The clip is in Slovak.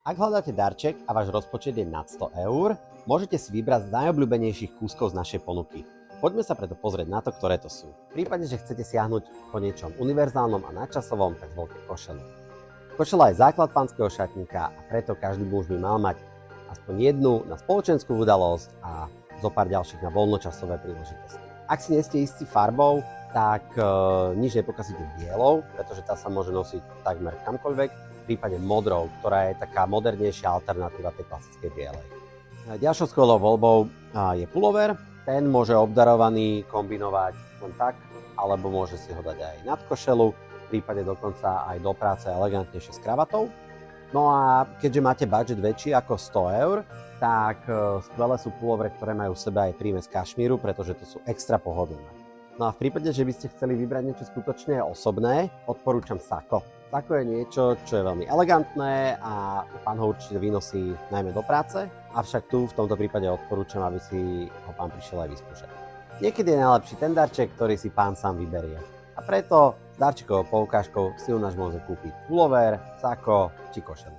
Ak hľadáte darček a váš rozpočet je nad 100 eur, môžete si vybrať z najobľúbenejších kúskov z našej ponuky. Poďme sa preto pozrieť na to, ktoré to sú. V prípade, že chcete siahnuť po niečom univerzálnom a nadčasovom, tak zvolte košelu. Košela je základ pánskeho šatníka a preto každý muž by mal mať aspoň jednu na spoločenskú udalosť a zo pár ďalších na voľnočasové príležitosti. Ak si nie ste istí farbou, tak nič nepokazíte bielou, pretože tá sa môže nosiť takmer kamkoľvek. V prípade modrou, ktorá je taká modernejšia alternatíva tej klasickej bielej. Ďalšou skvelou voľbou je pulover. Ten môže obdarovaný kombinovať len tak, alebo môže si ho dať aj nad košelu, v prípade dokonca aj do práce elegantnejšie s kravatou. No a keďže máte budget väčší ako 100 eur, tak skvelé sú pulovere, ktoré majú v sebe aj prímes kašmíru, pretože to sú extra pohodlné. No a v prípade, že by ste chceli vybrať niečo skutočne osobné, odporúčam sako. Sako je niečo, čo je veľmi elegantné a pán ho určite vynosí najmä do práce, avšak tu v tomto prípade odporúčam, aby si ho pán prišiel aj vyskúšať. Niekedy je najlepší ten darček, ktorý si pán sám vyberie. A preto s darčekovou poukážkou si u nás môže kúpiť pulover, sako či košelu.